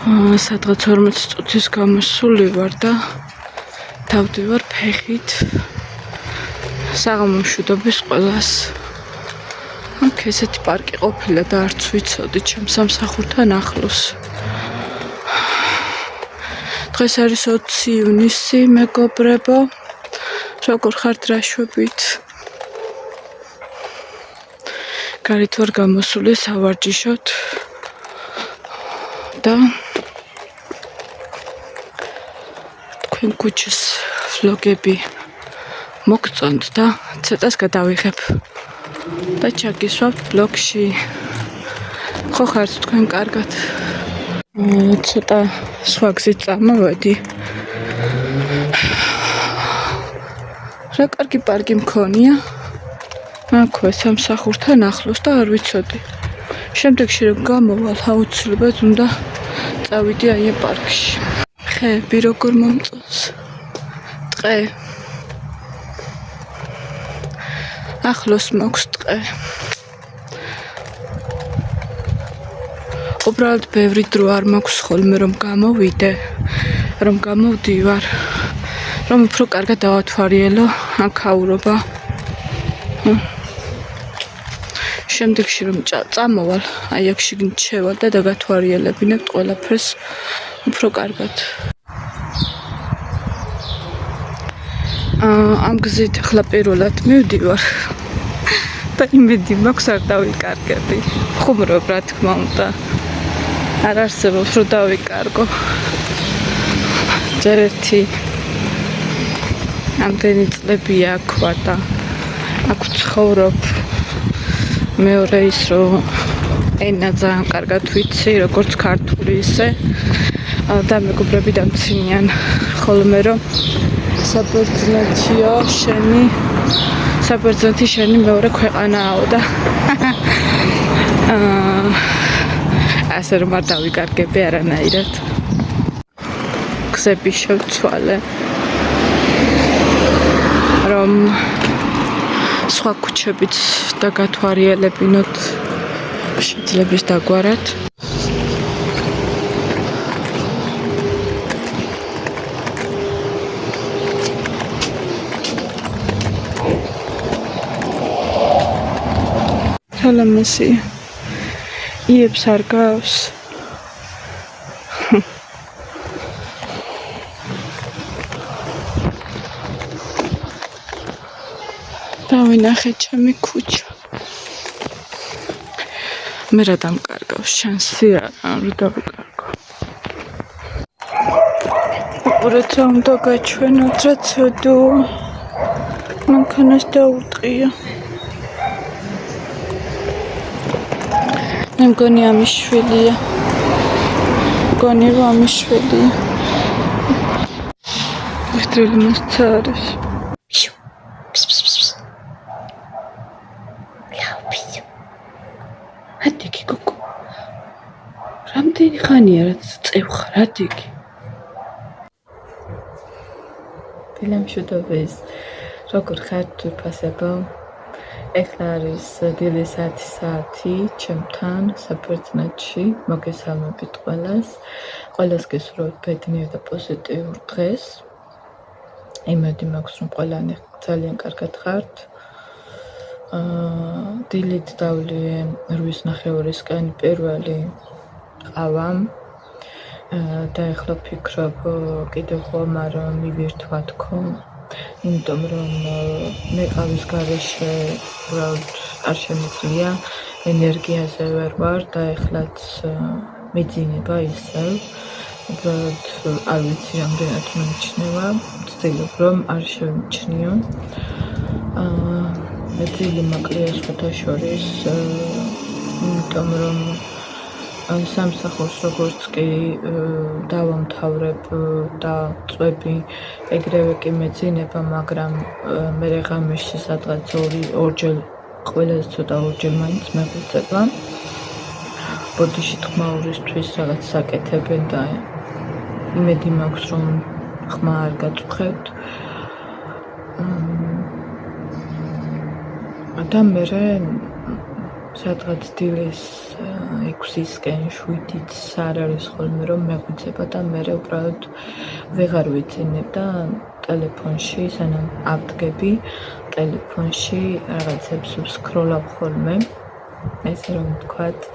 სადღაც 40 წუთის გამოსული ვარ და დავდივარ ფეხით საღამომშვიდობის ყველას. აქ ესეთი პარკი ყოფილა და არც ვიცოდი ჩემ სამსახურთან ახლოს. დღეს არის 20 ივნისი, მეგობრებო. როგორ ხართ, რა შვებით? გარეთ ვარ გამოსული სავარჯიშოდ და თქვენ ქუჩის ვლოგები მოგწონთ და ცოტას გადავიღებ და ჩაგისვავთ ვლოგში. ხო ხართ თქვენ კარგად? ცოტა სხვა გზით წამოვედი. რა კარგი პარკი მქონია აქვე სამსახურთან ახლოს და არ ვიცოდი. შემდეგში რომ გამოვალ, აუცილებლად უნდა წავიდი აი ამ პარკში. ხეები როგორ მომწონს. ტყე. ახლოს მაქვს ტყე. უბრალოდ ბევრი დრო არ მაქვს ხოლმე რომ გამოვიდე, რომ გამოვდივარ, რომ უფრო კარგად დავათვალიერო აქაურობა. შემდეგში რომ წამოვალ, აი აქ შიგნით შევალ და დაგათვალიერებინებთ ყველაფერს უფრო კარგად. ამ გზით ახლა პირველად მივდივარ და იმედი მაქვს არ დავიკარგები. ხუმრობ რა თქმა უნდა. არ არსებობს რომ დავიკარგო. ჯერ ერთი ამდენი წლებია აქ ვარ და აქ ვცხოვრობ. მეორე ის რომ ენა ძალიან კარგად ვიცი, როგორც ქართული ისე და მეგობრები დამცინიან ხოლმე რომ საბერძნეთი შენი მეორე ქვეყანაო და ასე რომ არ დავიკარგები არანაირად. გზები შევცვალე რომ სხვა ქუჩებიც დაგათვალიერებინოთ შეძლებს დაგვარად. სალამასი. იებს არ გავს. დავინახე ჩემი ქუჩა. მე რა დამკარგავს შანსი არ დავიკარგო. უყურეთ რა უნდა გაჩვენოთ, რა ცოდო. მანქანას დაუტყია. მე მგონი ამის შვილია. მგონი რომ ამის შვილია. ერთელი მასცა არის. Hadi koko. რამდენი ხანია რაც წევხარ, ადეგი. დილამშვიდობის. როგორ ხართ თურფასებო? ეხლა არის დილის 10 საათი ჩემთან საბერძნეთში. მოგესალმებით ყველას. ყველას გესურვებთ ბედნიერ და პოზიტიურ დღეს. იმედი მაქვს რომ ყველანი ძალიან კარგად ხართ. დილით დავლიე 8:30-ისკენ პირველი ყავა და ეხლა ფიქრობ კიდევ ხომ არ მივირთვა თქო, იმიტომ რომ მე ყავის გარეშე უბრალოდ არ შემიძლია, ენერგიაზე ვერ ვარ და ეხლაც მეძინება ისევ, უბრალოდ არ ვიცი რამდენად მომჩნევა, ვცდილობ რომ არ შევიმჩნიო. ძილი მაკლია სხვათა შორის, იმიტომ რომ სამსახურს როგორც კი დავამთავრებ და წვები ეგრევე კი მეძინება, მაგრამ მე ღამეში სადღაც ორჯერ ყველაზე ცოტა ორჯერ მაინც მეღვიძება. ბოდიში ხმაურისთვის რაღაც საკეთებენ და იმედი მაქვს რომ ხმა არ გაწუხებთ. და მე სადღაც დილის 6-ისკენ 7-იც არ არის ხოლმე რომ მეგვიძება და მე უბრალოდ ვეღარ ვიცინებ და ტელეფონში სანამ ავდგები ტელეფონში რაღაცებს ვსკროლავ ხოლმე ესე რომ ვთქვათ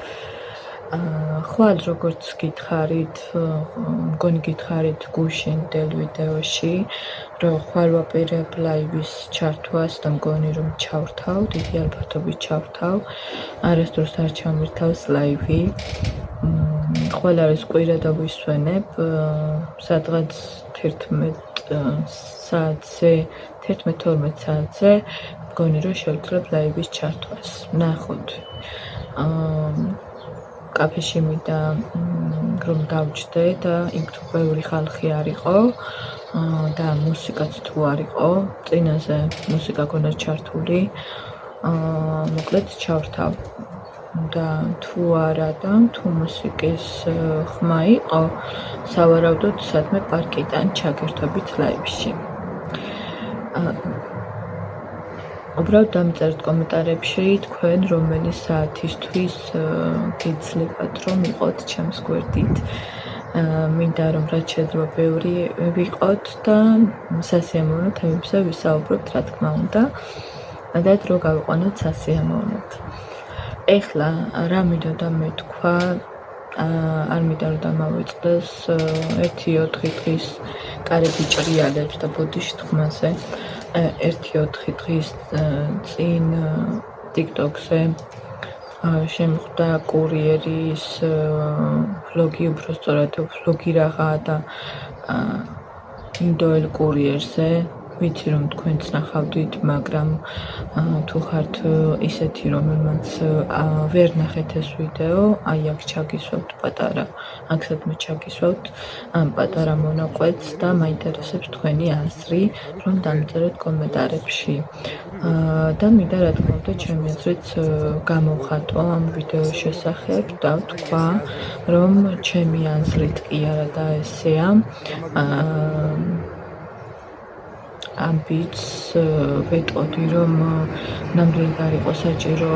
ხვალ როგორც გითხარით, მგონი გითხარით გუშინ დელ ვიდეოში, რომ ხვალ ვაპირებ ლაივის ჩართვას და მგონი რომ ჩავრთავ, დიდი ალბათობით ჩავრთავ, არასდროს არ ჩამირთავს ლაივი. ხვალ არის კვირა და ვისვენებ, სადღაც 11 საათზე, 11-12 საათზე მგონი რომ შევძლებ ლაივის ჩართვას. ნახოთ. კაფეში მინდა რომ დავჯდე და იქ თუ ბევრი ხალხი არ იყო და მუსიკაც თუ არ იყო, წინაზე მუსიკა გქონდა ჩართული, მოკლედ ჩავრთავ და თუ არა და თუ მუსიკის ხმა იყო, სავარაუდოდ სადმე პარკიდან ჩაგერთვებით ლაივში. უბრალოდ დამწერთ კომენტარებში თქვენ რომელი საათისთვის გიძლებათ რომ იყოთ ჩემს გვერდით. მინდა რომ რაც შეიძლება ბევრი ვიყოთ და სასიამოვნო თემებზე ვისაუბროთ რა თქმა უნდა და დრო გავიყვანოთ სასიამოვნოდ. ეხლა რა მინდოდა მეთქვა არ მინდა რომ დამავიწყდეს 1-4 დღის კარები ჭრიალებს და ბოდიში თქმაზე 1-4 დღის წინ TikTok-ზე შემხვდა კურიერის ვლოგი, უბრალოდ ვლოგი რაღა და ინდოელ კურიერზე. ვიცი რომ თქვენც ნახავდით, მაგრამ თუ ხართ ისეთი რომელმაც ვერ ნახეთ ეს ვიდეო, აი აქ ჩაგისვავთ პატარა, აქ სადმე ჩაგისვავთ ამ პატარა მონაკვეთს და მაინტერესებს თქვენი აზრი, რომ დამწეროთ კომენტარებში. და მინდა რა თქმა უნდა ჩემი აზრით გამოვხატო ამ ვიდეოს შესახებ და ვთქვა, რომ ჩემი აზრით კი არა და ესეა. ამბიც ვეტყოდი რომ ნამდვილად არ იყო საჭირო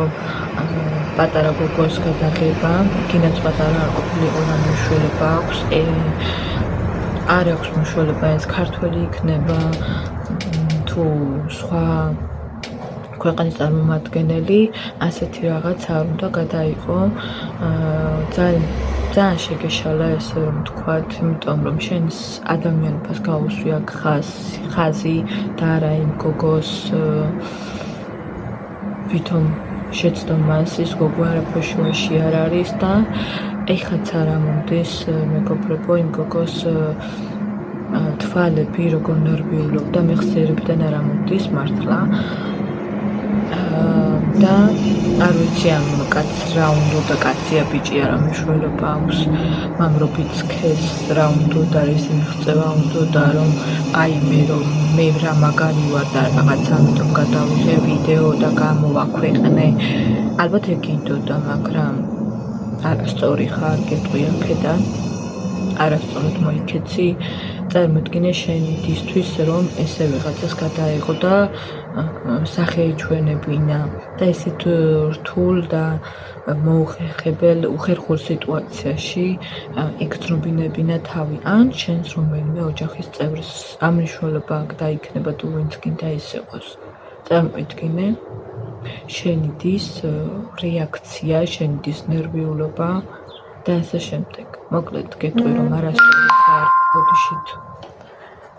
პატარა გოგოს გადაღება, კიდაც პატარა არ ყოფილიყო და მნიშვნელობა აქვს, არ აქვს მნიშვნელობა ეს ქართველი იქნება თუ სხვა ქვეყნის წარმომადგენელი, ასეთი რაღაც არ უნდა გადაიყო. ძალიან შეგეშალა ესე რომ თქვათ, იმიტომ რომ შენს ადამიანობას გაუსვი აქ ხაზი და არა იმ გოგოს ვითომ შეცდომას ის გოგო არაფერში არ არის და ეხაც არ ამომდის მეგობრებო იმ გოგოს თვალები როგორ ნერვიულობდა მეხსიერებიდან არ ამომდის მართლა. და არ ვიცი ამ კაცს რა უნდა და კაცია ბიჭი არა მნიშვნელობა აქვს, მამრობიც ქეს რა უნდა და ეს მიღწევა უნდა და რომ აი მე რა მაგარი ვარ და რაღაცა ამიტომ გადავიღე ვიდეო და გამოვაქვეყნე. ალბათ ეგ ინდოდა, მაგრამ არასწორი ხარ გეტყვი აქედან, არასწორად მოიქეცი. წარმოიდგინე შენი დისთვის რომ ესე ვიღაცას გადაეღო და სახე იჩვენებინა და ესეთ რთულ და მოუხერხებელ უხერხულ სიტუაციაში ეკცნობინებინა თავი ან შენს რომელიმე ოჯახის წევრს ამ მნიშვნელობა აქ დაიქნება თუ ვინც გინდა ის იყოს. წარმოიდგინე შენი დის რეაქცია, შენი დის ნერვიულობა და ასე შემდეგ. მოკლედ გეტყვი რომ არასწორი ხარ ბოდიშით.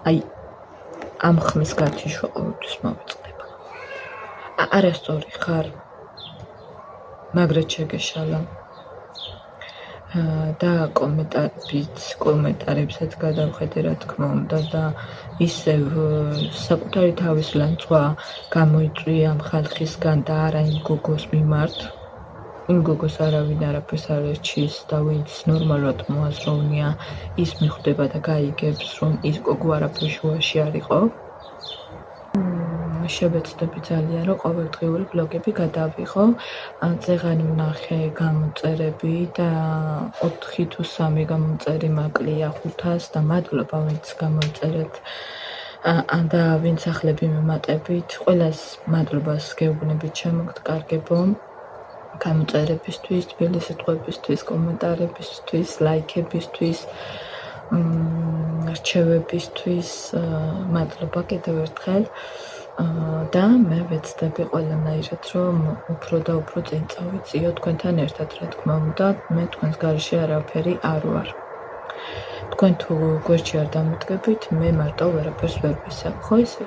აი ამ ხმის გათიშვა ყოველთვის მოვიწყდება. არასწორი ხარ, მაგრად შეგეშალა. და კომენტარებსაც გადავხედე რა თქმა უნდა და ისევ საკუთარი თავის ლანძღვა გამოიწვია ამ ხალხისგან და არა იმ გოგოს მიმართ. იმ გოგოს არავინ არაფერს არ ერჩის და ვინც ნორმალურად მოაზროვნია, ის მიხვდება და გაიგებს, რომ ის გოგო არაფერ შუაში არ იყო. შევეცდები ძალიან, რომ ყოველდღიური ბლოგები გადავიღო. წეღანი ვნახე გამოწერები და 4 თუ 3 გამომწერი მაკლია 500 და მადლობა ვინც გამოიწერეთ. და ვინც ახლები მემატებით, ყველას მადლობას გეუბნებით ჩემოგთ კარგებო. გამოწერებისთვის, თბილი სიტყვებისთვის, კომენტარებისთვის, ლაიქებისთვის, რჩევებისთვის, მადლობა კიდევ ერთხელ. და მე ვეცდები ყველანაირად, რომ უფრო და უფრო წინ წავიწიო თქვენთან ერთად, რა თქმა უნდა, მე თქვენს გარეშე არაფერი არ ვარ. თქვენ თუ გვერდში არ დამოდგებით, მე მარტო ვერაფერს ვერ ვისებ, ხო ისე?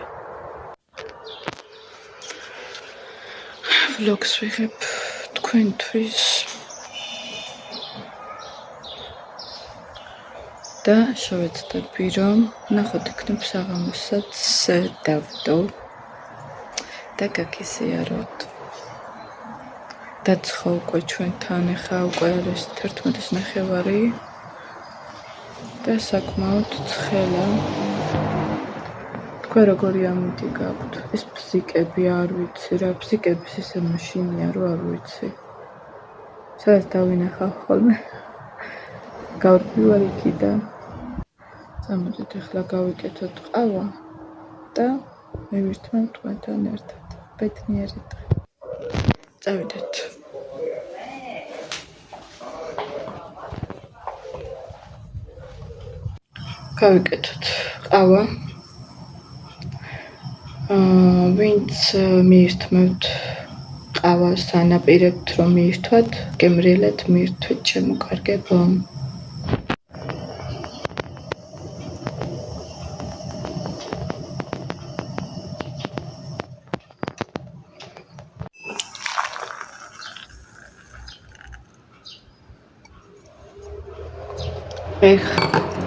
ვლოგს ვიღებ თქვენთვის და შევეცდები, რომ ნახოთ იქნებ საღამოსაც დავდო და გაგიზიაროთ. დაცხო უკვე ჩვენთან, ახლა უკვე არის 11:30 და საკმაოდ ცხელა. თქვენ როგორი ამინდი გაქვთ? ეს ბზიკები არ ვიცი რა, ბზიკების ისე მაშინია, რომ არ ვიცი. სადაც დავინახავ ხოლმე. გავდივარ იქიდან. წამოდით ახლა გავიკეთოთ ყავა და მივირთმევ თქვენთან ერთად. ბედნიერი დღე. წავიდეთ. გავიკეთოთ ყავა. ვინც მიირთმევთ ყავას, ანაპირებთ რომ მიირთვათ, გემრიელად მიირთვით ჩემო კარგებო.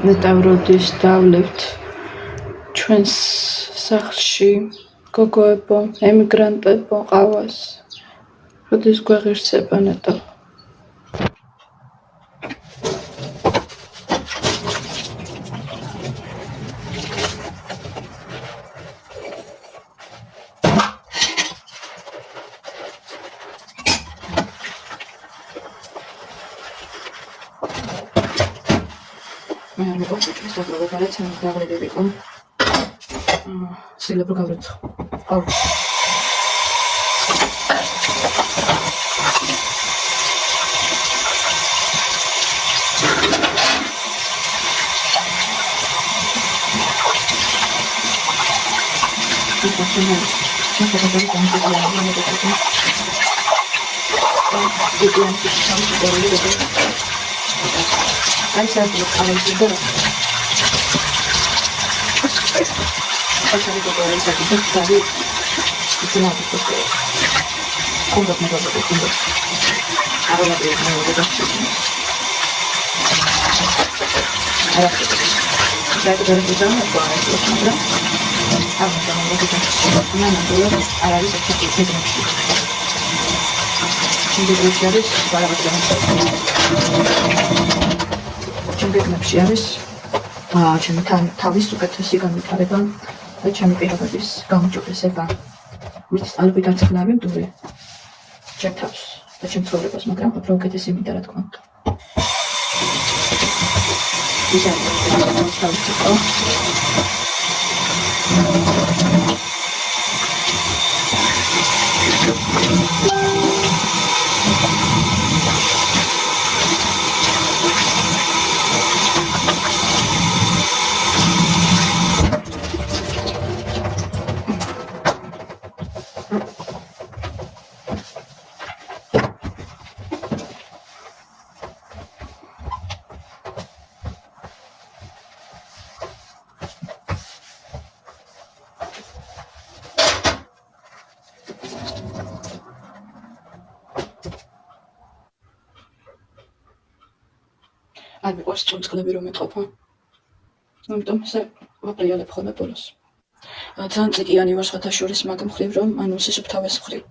ნეტავროდის დავლევთ ჩვენს სახლში გოგოებო, ემიგრანტებო ყავას. როდის გვეღირსება ნეტა? მე არ მიყავს ჩვენს დაგროვებარეთ დაღლებებიყო. სილებრო გავრიცხო. აუ. ჩემგეგნებში არის ჩემი თავის უკეთესი განვითარება და ჩემი პირობების გამოჯობესება. ვიცით, ალბათ არც ხნა არ ვიმდური ჩემ თავს და ჩემ ცხოვრებას, მაგრამ უფრო უკეთესი მინდა, რა თქმა უნდა. ისე არ მიყვარს წუნწკლები რომ ეთყოფა. ამიტომ ესე ვაპრიალებ ხოლმე ბოლოს. ძალიან წიკიანი ვარ სხვათა შორის მაგ მხრივ რომ ანუ სისუფთავეს მხრივ.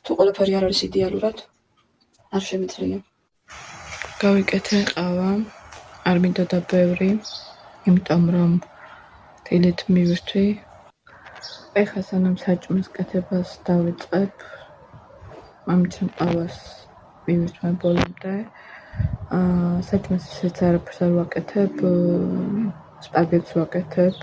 თუ ყველაფერი არ არის იდეალურად, არ შემიძლია. გავიკეთე ყავა, არ მინდოდა ბევრი, იმიტომ რომ დილით მივირთვი. ეხლა სანამ საჭმლის კეთებას დავიწყებ, ამით რომ ყავას მივირთმევ ბოლომდე. საჭმელს ისეც არაფერს არ ვაკეთებ, სპაგეტს ვაკეთებ.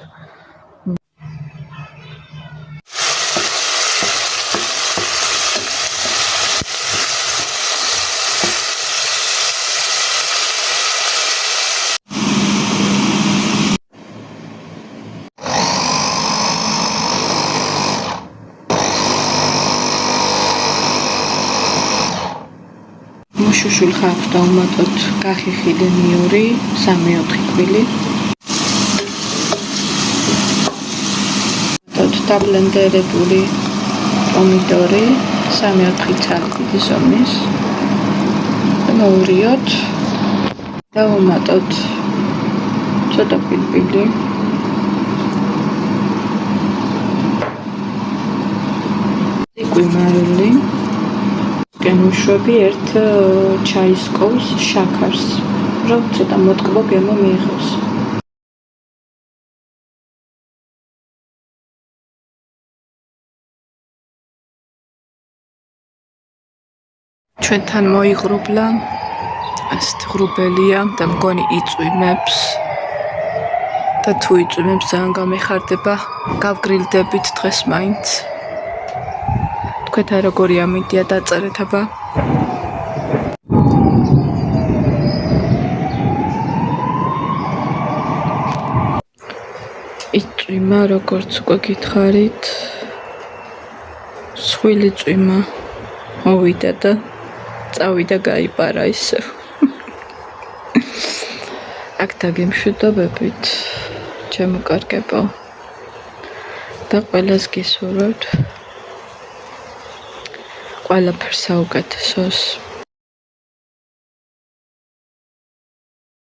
შუშული ხარობს და უმატოთ გახიხილი ნიური 3-4 კვილი. დაბლენდერებული პომიდორი 3-4 ცალი დიდი ზომის და მოურიოთ და უმატოთ ცოტა პილპილი, ციყვი მარილი, გემოშვები 1 ჩაის კოვს შაქარს, რომ ცოტა მოტკბო გემო მიიღოს. ჩვენთან მოიღრუბლა, ასეთი ღრუბელია და მგონი იწვიმებს და თუ იწვიმებს ძალიან გამეხარდება, გავგრილდებით დღეს მაინც. თქვენთან როგორი ამინდია დაწერეთ აბა. იწვიმა როგორც უკვე გითხარით, სხვილი წვიმა მოვიდა და წავიდა გაიპარა ისევ. აქ დაგემშვიდობებით, ჩემო კარგებო და ყველას გისურვებთ ყველაფერს საუკეთესოს.